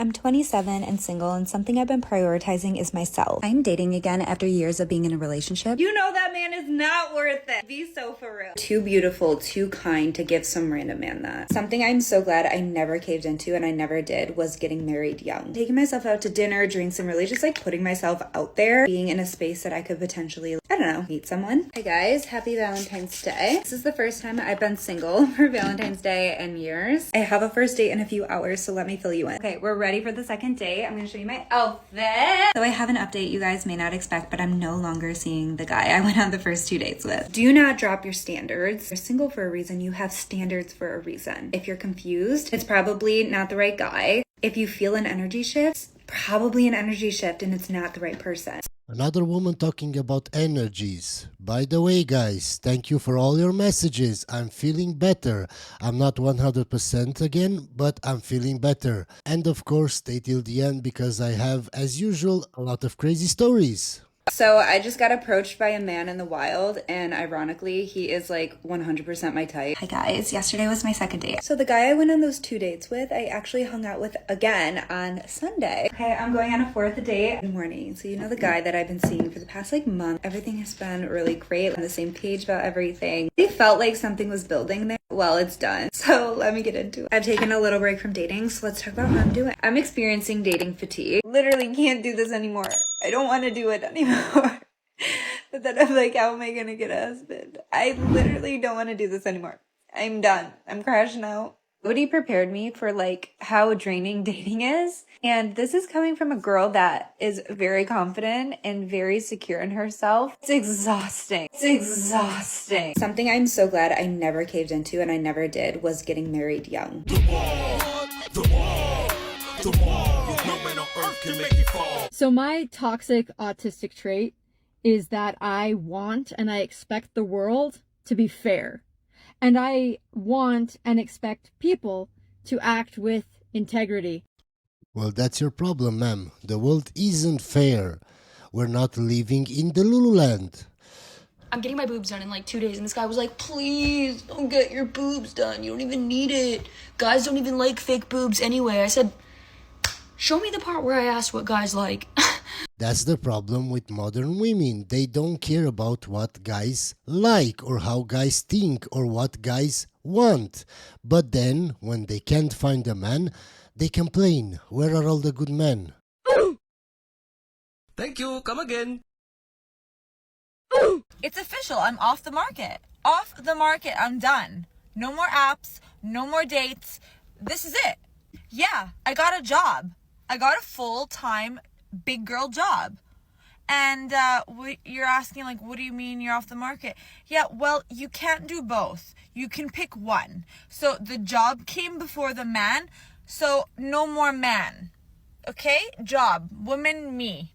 I'm 27 and single, and something I've been prioritizing is myself. I'm dating again after years of being in a relationship. You know that man is not worth it. Be so for real. Too beautiful, too kind to give some random man that. Something I'm so glad I never caved into and I never did was getting married young. Taking myself out to dinner, drinks, and really just like putting myself out there, being in a space that I could potentially, I don't know, meet someone. Hey guys, happy Valentine's Day. This is the first time I've been single for Valentine's Day in years. I have a first date in a few hours, so let me fill you in. Okay, we're ready for the second date. I'm gonna show you my outfit. So I have an update you guys may not expect, but I'm no longer seeing the guy I went on the first 2 dates with. Do not drop your standards. You're single for a reason. You have standards for a reason. If you're confused, it's probably not the right guy. If you feel an energy shift, probably an energy shift and it's not the right person. Another woman talking about energies. By the way, guys, thank you for all your messages. I'm feeling better. I'm not 100% again, but I'm feeling better. And of course, stay till the end because I have, as usual, a lot of crazy stories. So I just got approached by a man in the wild, and ironically, he is like 100% my type. Hi guys, yesterday was my second date. So the guy I went on those 2 dates with, I actually hung out with again on Sunday. Okay, I'm going on a fourth date. Good morning. So you know the guy that I've been seeing for the past like month. Everything has been really great. On the same page about everything. It felt like something was building there. Well, it's done. So let me get into it. I've taken a little break from dating, so let's talk about how I'm doing. I'm experiencing dating fatigue. Literally can't do this anymore. I don't want to do it anymore. But then I'm like, how am I gonna get a husband? I literally don't want to do this anymore. I'm done. I'm crashing out. Nobody prepared me for like how draining dating is. And this is coming from a girl that is very confident and very secure in herself. It's exhausting. It's exhausting. Something I'm so glad I never caved into and I never did was getting married young. So my toxic autistic trait is that I want and I expect the world to be fair. And I want and expect people to act with integrity. Well, that's your problem, ma'am. The world isn't fair. We're not living in the Lululand. I'm getting my boobs done in like 2 days, and this guy was like, please don't get your boobs done. You don't even need it. Guys don't even like fake boobs anyway. I said, show me the part where I asked what guys like. That's the problem with modern women. They don't care about what guys like or how guys think or what guys want. But then, when they can't find a man, they complain. Where are all the good men? Thank you. Come again. It's official. I'm off the market. Off the market. I'm done. No more apps. No more dates. This is it. Yeah, I got a job. I got a full-time big girl job. And you're asking, like, what do you mean you're off the market? Yeah, well, you can't do both. You can pick one. So the job came before the man, so no more man. Okay? Job. Woman, me.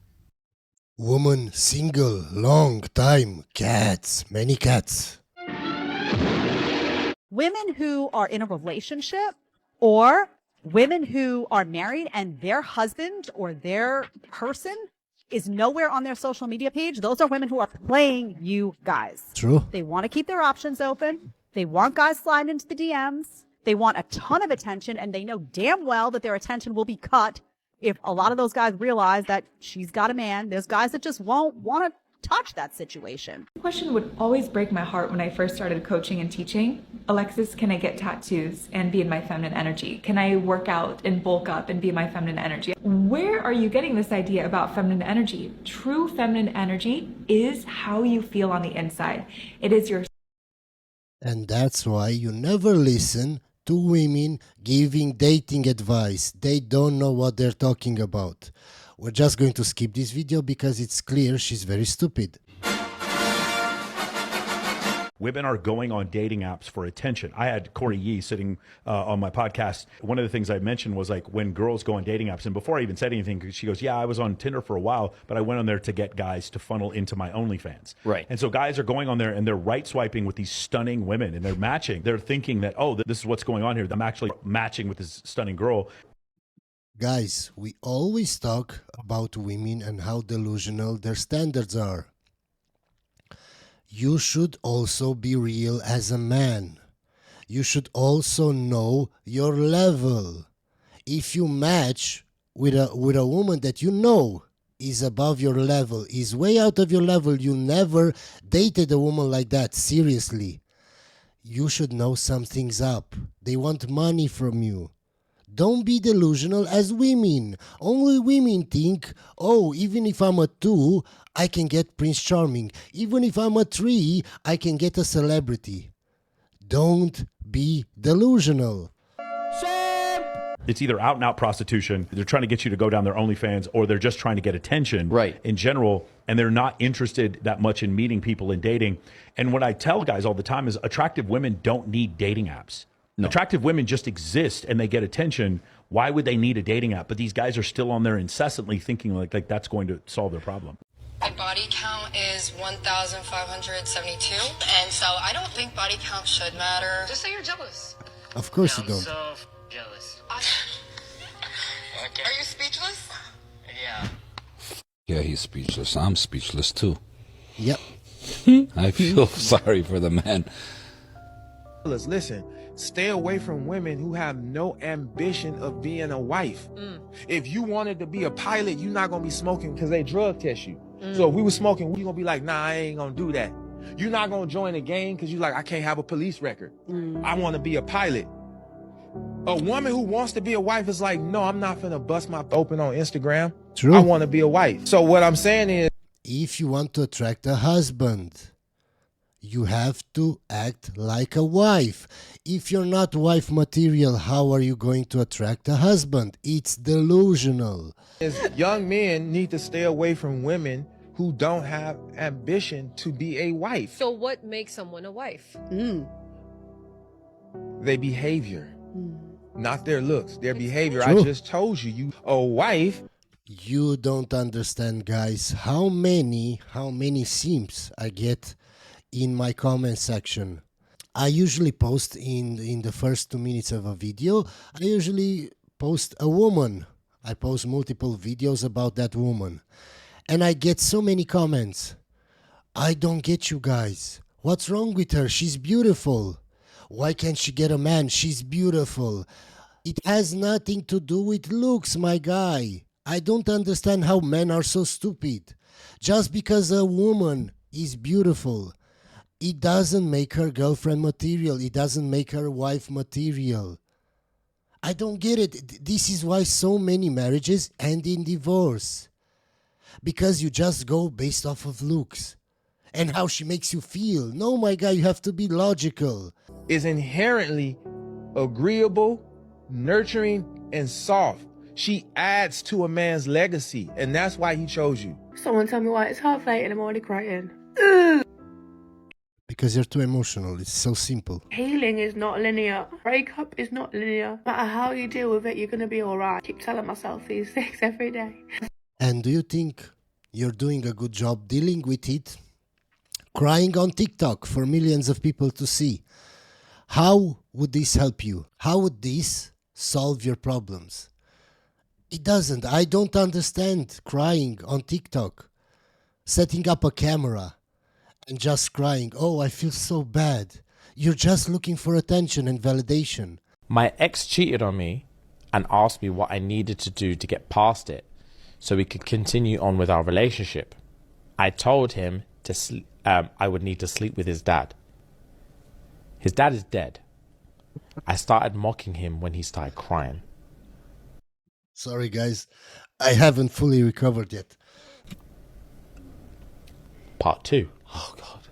Woman, single, long time, cats, many cats. Women who are in a relationship or women who are married and their husband or their person is nowhere on their social media page, those are women who are playing you guys. True. They want to keep their options open. They want guys sliding into the DMs. They want a ton of attention, and they know damn well that their attention will be cut if a lot of those guys realize that she's got a man. There's guys that just won't want to touch that situation. The question would always break my heart when I first started coaching and teaching. Alexis, can I get tattoos and be in my feminine energy? Can I work out and bulk up and be in my feminine energy? Where are you getting this idea about feminine energy? True feminine energy is how you feel on the inside. It is your... And that's why you never listen to women giving dating advice. They don't know what they're talking about. We're just going to skip this video because it's clear she's very stupid. Women are going on dating apps for attention. I had Corey Yee sitting on my podcast. One of the things I mentioned was like when girls go on dating apps, and before I even said anything, she goes, yeah, I was on Tinder for a while, but I went on there to get guys to funnel into my OnlyFans. Right. And so guys are going on there and they're right swiping with these stunning women and they're matching. They're thinking that, oh, this is what's going on here. I'm actually matching with this stunning girl. Guys, we always talk about women and how delusional their standards are. You should also be real as a man. You should also know your level. If you match with a woman that you know is above your level, is way out of your level. You never dated a woman like that, seriously. You should know something's up. They want money from you. Don't be delusional as women. Only women think, oh, even if I'm a 2, I can get Prince Charming. Even if I'm a 3, I can get a celebrity. Don't be delusional. It's either out and out prostitution, they're trying to get you to go down their OnlyFans, or they're just trying to get attention in general, and they're not interested that much in meeting people and dating. And what I tell guys all the time is attractive women don't need dating apps. No. Attractive women just exist and they get attention. Why would they need a dating app? But these guys are still on there incessantly thinking like that's going to solve their problem. My body count is 1,572, and so I don't think body count should matter. Just say you're jealous. Of course you don't. I'm so jealous. Okay. Are you speechless? Yeah. Yeah, he's speechless. I'm speechless too. Yep. I feel sorry for the man. Listen, stay away from women who have no ambition of being a wife. If you wanted to be a pilot, you're not going to be smoking because they drug test you. So if we were smoking, you're going to be like, nah, I ain't going to do that. You're not going to join a gang because you're like, I can't have a police record. I want to be a pilot. A woman who wants to be a wife is like, no, I'm not finna bust my open on Instagram. True. I want to be a wife. So what I'm saying is, if you want to attract a husband, you have to act like a wife. If you're not wife material, how are you going to attract a husband? It's delusional. young men need to stay away from women who don't have ambition to be a wife. So what makes someone a wife? Their behavior, not their looks, their behavior. True. I just told you, a wife. You don't understand, guys, how many simps I get in my comment section. I usually post in the first 2 minutes of a video, I usually post a woman. I post multiple videos about that woman. And I get so many comments. I don't get you guys. What's wrong with her? She's beautiful. Why can't she get a man? She's beautiful. It has nothing to do with looks, my guy. I don't understand how men are so stupid. Just because a woman is beautiful, it doesn't make her girlfriend material. It doesn't make her wife material. I don't get it. This is why so many marriages end in divorce. Because you just go based off of looks and how she makes you feel. No, my guy, you have to be logical. Is inherently agreeable, nurturing, and soft. She adds to a man's legacy, and that's why he chose you. Someone tell me why it's half 8 and I'm already crying. Because you're too emotional. It's so simple. Healing is not linear. Breakup is not linear. No matter how you deal with it, you're going to be alright. Keep telling myself these things every day. And do you think you're doing a good job dealing with it? Crying on TikTok for millions of people to see. How would this help you? How would this solve your problems? It doesn't. I don't understand crying on TikTok. Setting up a camera and just crying. Oh, I feel so bad. You're just looking for attention and validation. My ex cheated on me and asked me what I needed to do to get past it so we could continue on with our relationship. I told him I would need to sleep with his dad. His dad is dead. I started mocking him when he started crying. Sorry, guys. I haven't fully recovered yet. Part 2. Oh, God.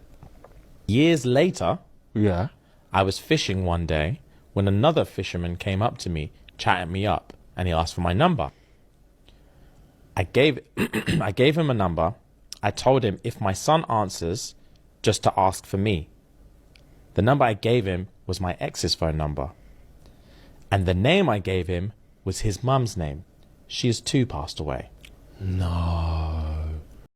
Years later, I was fishing one day when another fisherman came up to me, chatting me up, and he asked for my number. I gave him a number. I told him if my son answers, just to ask for me. The number I gave him was my ex's phone number. And the name I gave him was his mum's name. She has too passed away. No.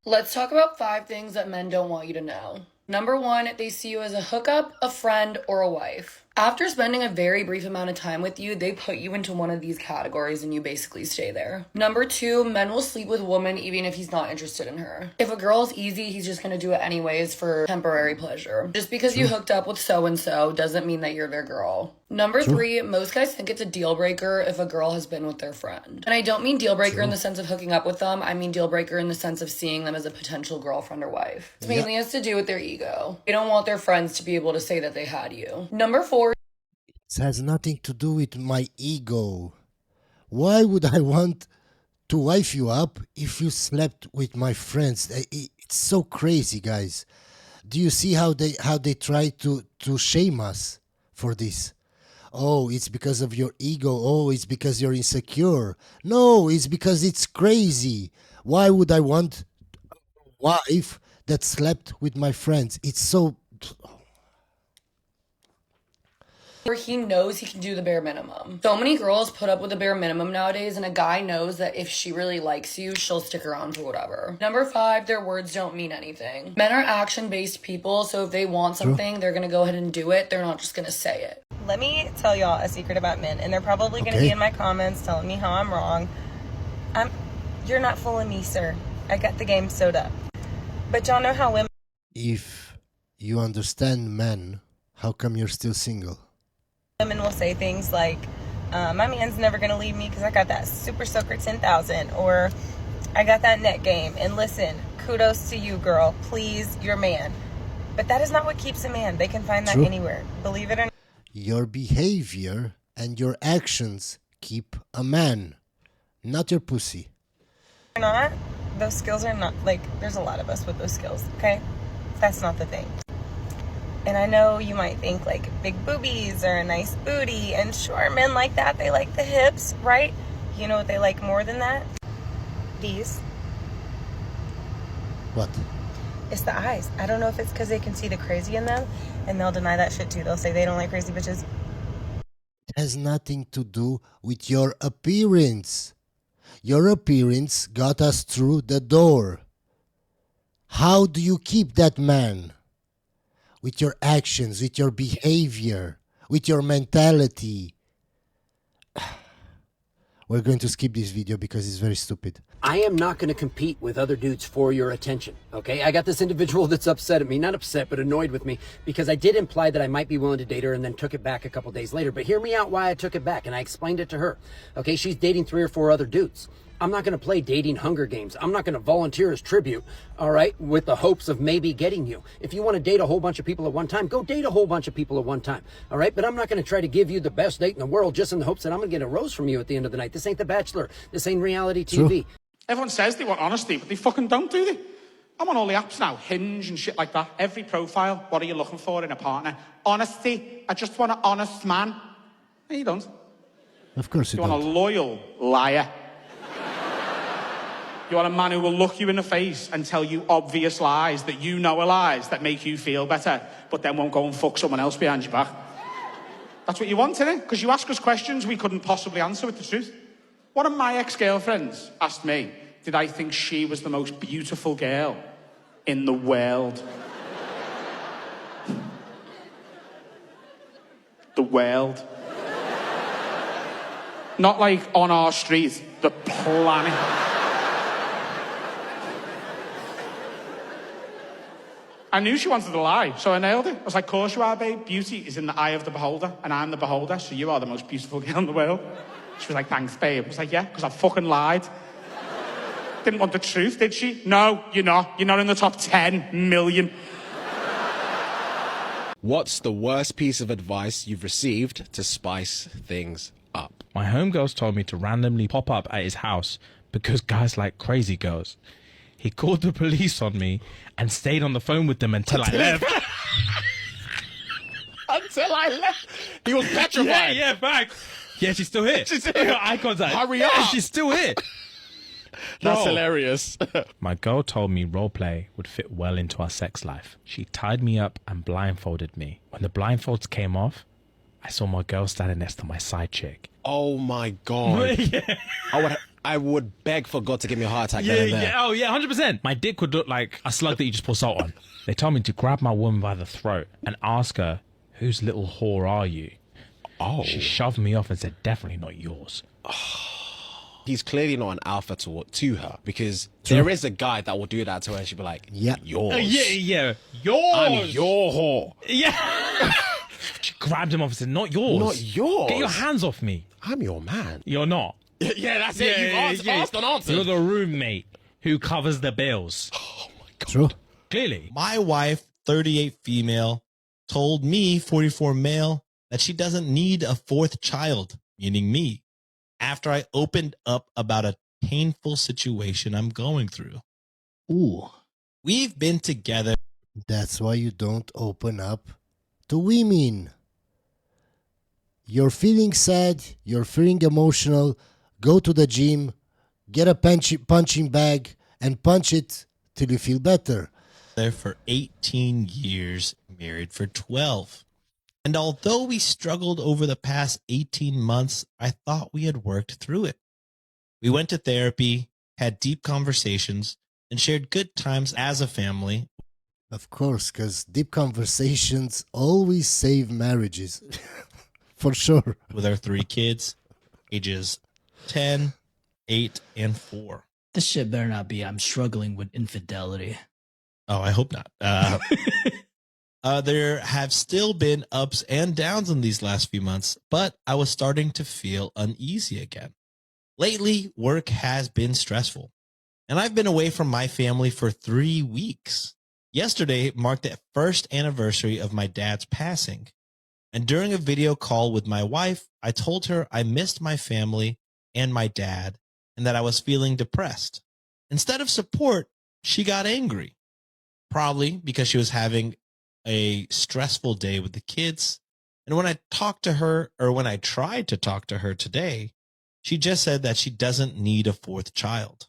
Let's talk about 5 things that men don't want you to know. Number 1, they see you as a hookup, a friend, or a wife. After spending a very brief amount of time with you, they put you into one of these categories and you basically stay there. Number 2, men will sleep with women even if he's not interested in her. If a girl's easy, he's just gonna do it anyways for temporary pleasure. Just because you hooked up with so-and-so doesn't mean that you're their girl. Number 3, most guys think it's a deal breaker if a girl has been with their friend. And I don't mean deal breaker in the sense of hooking up with them, I mean deal breaker in the sense of seeing them as a potential girlfriend or wife. It mainly has to do with their ego. They don't want their friends to be able to say that they had you. Number 4, it has nothing to do with my ego. Why would I want to wife you up if you slept with my friends? It's so crazy, guys. Do you see how they try to shame us for this? Oh, it's because of your ego. Oh, it's because you're insecure. No, it's because it's crazy. Why would I want a wife that slept with my friends? It's so... where he knows he can do the bare minimum. So many girls put up with the bare minimum nowadays, and a guy knows that if she really likes you, she'll stick around for whatever. Number 5, their words don't mean anything. Men are action-based people, so if they want something, they're gonna go ahead and do it. They're not just gonna say it. Let me tell y'all a secret about men, and they're probably going to be in my comments telling me how I'm wrong. You're not fooling me, sir. I got the game sewed up. But y'all know how women... If you understand men, how come you're still single? Women will say things like, my man's never going to leave me because I got that Super Soaker 10,000, or I got that net game. And listen, kudos to you, girl. Please, your man. But that is not what keeps a man. They can find that anywhere. Believe it or not. Your behavior and your actions keep a man, not your pussy. Not, those skills are not, like, there's a lot of us with those skills, okay? That's not the thing. And I know you might think, like, big boobies or a nice booty, and sure, men like that, they like the hips, right? You know what they like more than that? These. What? It's the eyes. I don't know if it's because they can see the crazy in them, and they'll deny that shit too. They'll say they don't like crazy bitches. It has nothing to do with your appearance. Your appearance got us through the door. How do you keep that man? With your actions, with your behavior, with your mentality. We're going to skip this video because it's very stupid. I am not going to compete with other dudes for your attention, okay? I got this individual that's upset at me, not upset, but annoyed with me, because I did imply that I might be willing to date her and then took it back a couple days later. But hear me out why I took it back, and I explained it to her. Okay, she's dating 3 or 4 other dudes. I'm not going to play dating Hunger Games. I'm not going to volunteer as tribute, all right, with the hopes of maybe getting you. If you want to date a whole bunch of people at one time, go date a whole bunch of people at one time, all right? But I'm not going to try to give you the best date in the world just in the hopes that I'm going to get a rose from you at the end of the night. This ain't The Bachelor. This ain't reality TV. True. Everyone says they want honesty, but they fucking don't, do they? I'm on all the apps now, Hinge and shit like that. Every profile, what are you looking for in a partner? Honesty. I just want an honest man. No, you don't. Of course you don't. You want a loyal liar. You want a man who will look you in the face and tell you obvious lies that you know are lies that make you feel better, but then won't go and fuck someone else behind your back. That's what you want, innit? Because you ask us questions we couldn't possibly answer with the truth. One of my ex-girlfriends asked me, did I think she was the most beautiful girl in the world? The world. Not like on our street, the planet. I knew she wanted to lie, so I nailed it. I was like, of course you are, babe. Beauty is in the eye of the beholder, and I'm the beholder, so you are the most beautiful girl in the world. She was like, thanks, babe. I was like, yeah, because I fucking lied. Didn't want the truth, did she? No, you're not. You're not in the top 10 million. What's the worst piece of advice you've received to spice things up? My homegirls told me to randomly pop up at his house because guys like crazy girls. He called the police on me and stayed on the phone with them until I left. Until I left? He was petrified. Yeah, back. Yeah, she's still here. She's here. Eye contact. Hurry yeah, up. She's still here. That's hilarious. My girl told me roleplay would fit well into our sex life. She tied me up and blindfolded me. When the blindfolds came off, I saw my girl standing next to my side chick. Oh my God. Yeah. I would beg for God to give me a heart attack then and there. Yeah, oh yeah, 100%. My dick would look like a slug that you just pour salt on. They told me to grab my woman by the throat and ask her whose little whore are you? Oh. She shoved me off and said, definitely not yours. He's clearly not an alpha to her, because there is a guy that will do that to her and she'll be like, yeah, yours. Yeah, yours. I'm your whore. Yeah. She grabbed him off and said, not yours. Not yours. Get your hands off me. I'm your man. You're not. Yeah, that's it. You've asked and answered. You're the roommate who covers the bills. Oh my God. True. Clearly. My wife, 38 female, told me, 44 male, that she doesn't need a fourth child, meaning me, after I opened up about a painful situation I'm going through. Ooh. We've been together. That's why you don't open up to women. You're feeling sad, you're feeling emotional, go to the gym, get a punching bag, and punch it till you feel better. There for 18 years, married for 12. And although we struggled over the past 18 months, I thought we had worked through it. We went to therapy, had deep conversations, and shared good times as a family. Of course, because deep conversations always save marriages. For sure. With our 3 kids, ages 10, 8, and 4. This shit better not be I'm struggling with infidelity. Oh, I hope not. There have still been ups and downs in these last few months, but I was starting to feel uneasy again. Lately, work has been stressful, and I've been away from my family for 3 weeks. Yesterday marked the first anniversary of my dad's passing, and during a video call with my wife, I told her I missed my family and my dad, and that I was feeling depressed. Instead of support, she got angry, probably because she was having a stressful day with the kids. And when I talked to her, or when I tried to talk to her today, she just said that she doesn't need a fourth child.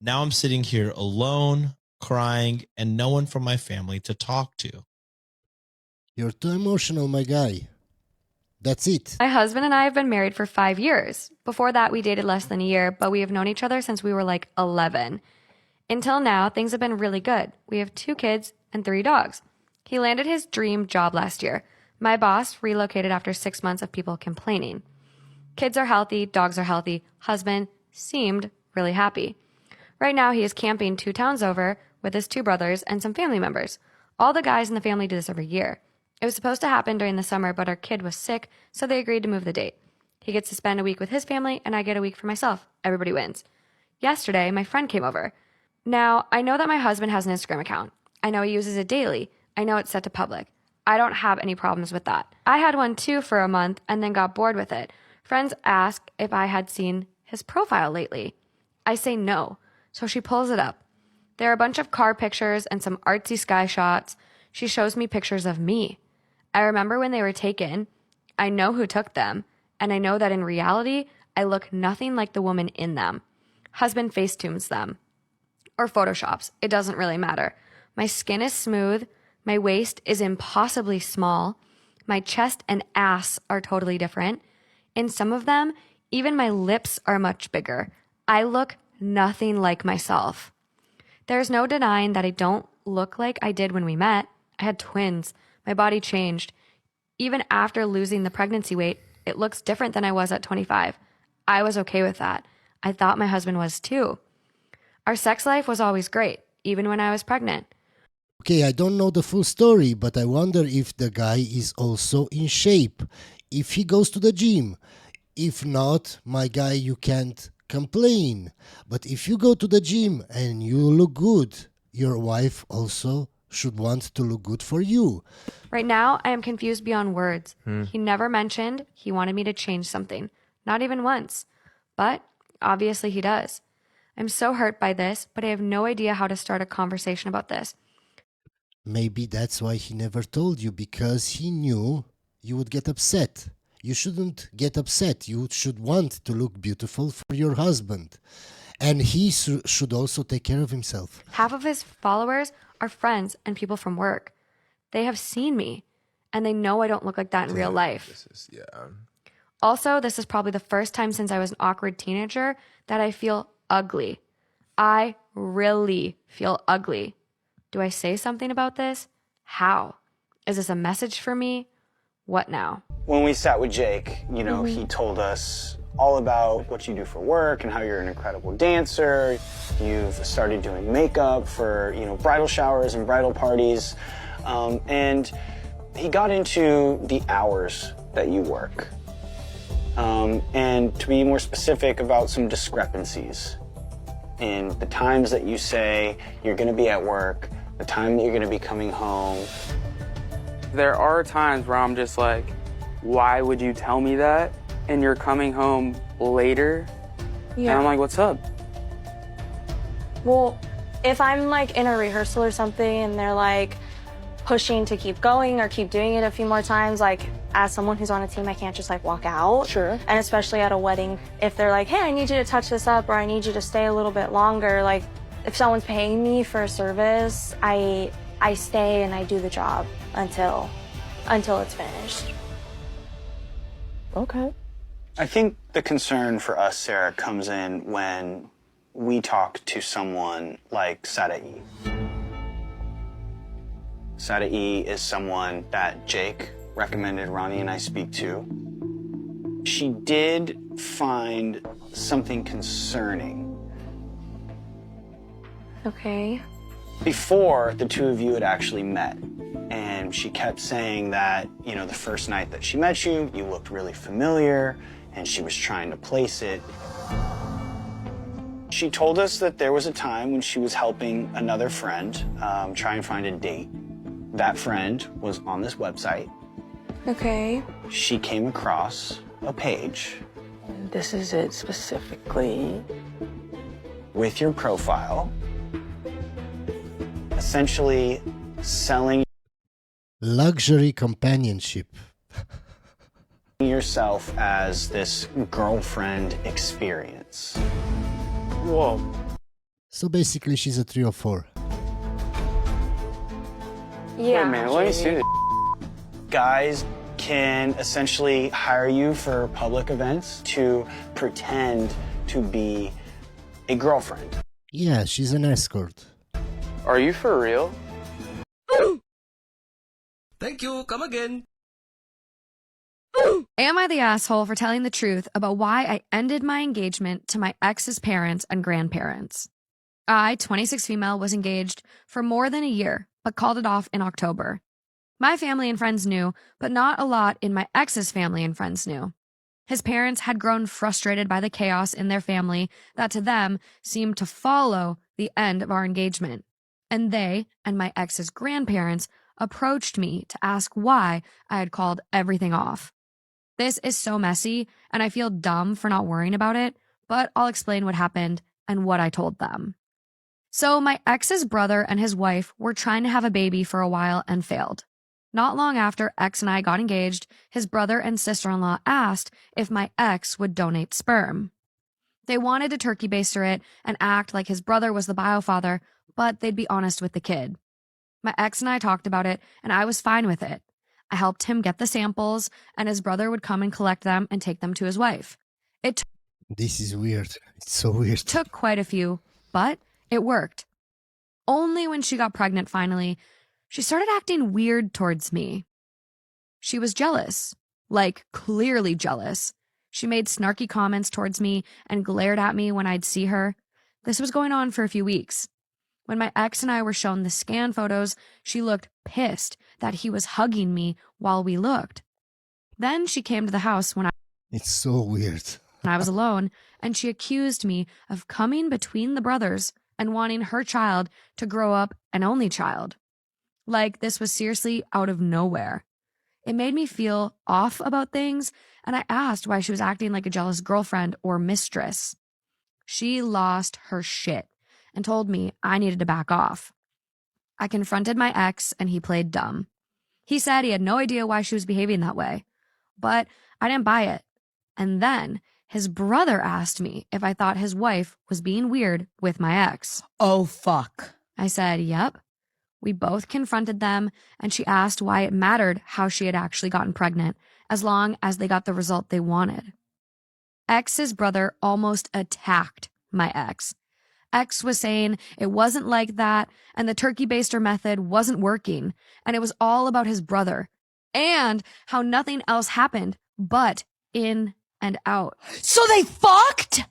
Now I'm sitting here alone, crying, and no one from my family to talk to. You're too emotional, my guy. That's it. My husband and I have been married for 5 years. Before that, we dated less than a year, but we have known each other since we were like 11. Until now, things have been really good. We have 2 kids and 3 dogs. He landed his dream job last year. My boss relocated after 6 months of people complaining. Kids are healthy, dogs are healthy. Husband seemed really happy. Right now, he is camping 2 towns over with his 2 brothers and some family members. All the guys in the family do this every year. It was supposed to happen during the summer, but our kid was sick, so they agreed to move the date. He gets to spend a week with his family, and I get a week for myself. Everybody wins. Yesterday, my friend came over. Now, I know that my husband has an Instagram account. I know he uses it daily. I know it's set to public. I don't have any problems with that. I had one too for a month and then got bored with it. Friends ask if I had seen his profile lately. I say no, so she pulls it up. There are a bunch of car pictures and some artsy sky shots. She shows me pictures of me. I remember when they were taken. I know who took them, and I know that in reality, I look nothing like the woman in them. Husband facetunes them. Or photoshops. It doesn't really matter. My skin is smooth. My waist is impossibly small. My chest and ass are totally different. In some of them, even my lips are much bigger. I look nothing like myself. There's no denying that I don't look like I did when we met. I had twins. My body changed. Even after losing the pregnancy weight, it looks different than I was at 25. I was okay with that. I thought my husband was too. Our sex life was always great, even when I was pregnant. Okay, I don't know the full story, but I wonder if the guy is also in shape, if he goes to the gym. If not, my guy, you can't complain. But if you go to the gym and you look good, your wife also should want to look good for you. Right now, I am confused beyond words. He never mentioned he wanted me to change something, not even once. But obviously he does. I'm so hurt by this, but I have no idea how to start a conversation about this. Maybe that's why he never told you, because he knew you would get upset. You shouldn't get upset. You should want to look beautiful for your husband. And he should also take care of himself. Half of his followers are friends and people from work. They have seen me, and they know I don't look like that in real life. Also, this is probably the first time since I was an awkward teenager that I feel ugly. I really feel ugly. Do I say something about this? How? Is this a message for me? What now? When we sat with Jake, you know, he told us all about what you do for work and how you're an incredible dancer. You've started doing makeup for, you know, bridal showers and bridal parties. And he got into the hours that you work. And to be more specific about some discrepancies in the times that you say you're going to be at work, the time that you're going to be coming home. There are times where I'm just like, why would you tell me that? And you're coming home later? Yeah. And I'm like, what's up? Well, if I'm like in a rehearsal or something and they're like pushing to keep going or keep doing it a few more times, like as someone who's on a team, I can't just like walk out. Sure. And especially at a wedding, if they're like, hey, I need you to touch this up or I need you to stay a little bit longer, like if someone's paying me for a service, I stay and I do the job until it's finished. Okay. I think the concern for us, Sarah, comes in when we talk to someone like Sadae. Sadae is someone that Jake recommended Ronnie and I speak to. She did find something concerning. Okay. Before the two of you had actually met. And she kept saying that, you know, the first night that she met you, you looked really familiar, and she was trying to place it. She told us that there was a time when she was helping another friend try and find a date. That friend was on this website. Okay. She came across a page. This is it specifically. With your profile. Essentially selling luxury companionship. Yourself as this girlfriend experience. Whoa. So basically she's a 3 or 4. Yeah. Hey man, let me see this. Guys can essentially hire you for public events to pretend to be a girlfriend. Yeah, she's an escort. Are you for real? Thank you, come again. Am I the asshole for telling the truth about why I ended my engagement to my ex's parents and grandparents? I, 26 female, was engaged for more than a year, but called it off in October. My family and friends knew, but not a lot in my ex's family and friends knew. His parents had grown frustrated by the chaos in their family that to them seemed to follow the end of our engagement. And they and my ex's grandparents approached me to ask why I had called everything off. This is so messy, and I feel dumb for not worrying about it, but I'll explain what happened and what I told them. So my ex's brother and his wife were trying to have a baby for a while and failed. Not long after X and I got engaged, his brother and sister-in-law asked if my ex would donate sperm. They wanted to turkey baster it and act like his brother was the biofather, but they'd be honest with the kid. My ex and I talked about it, and I was fine with it. I helped him get the samples, and his brother would come and collect them and take them to his wife. This is weird. It's so weird. Took quite a few, but it worked. Only when she got pregnant finally, she started acting weird towards me. She was jealous, like clearly jealous. She made snarky comments towards me and glared at me when I'd see her. This was going on for a few weeks. When my ex and I were shown the scan photos, she looked pissed that he was hugging me while we looked. Then she came to the house when It's so weird. I was alone, and she accused me of coming between the brothers and wanting her child to grow up an only child. Like this was seriously out of nowhere. It made me feel off about things, and I asked why she was acting like a jealous girlfriend or mistress. She lost her shit and told me I needed to back off. I confronted my ex, and he played dumb. He said he had no idea why she was behaving that way, but I didn't buy it. And then his brother asked me if I thought his wife was being weird with my ex. Oh, fuck. I said, yep. We both confronted them, and she asked why it mattered how she had actually gotten pregnant, as long as they got the result they wanted. Ex's brother almost attacked my ex. ex was saying it wasn't like that, and the turkey baster method wasn't working, and it was all about his brother, and how nothing else happened but in and out. So they fucked?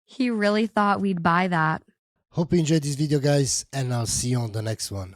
He really thought we'd buy that. Hope you enjoyed this video, guys, and I'll see you on the next one.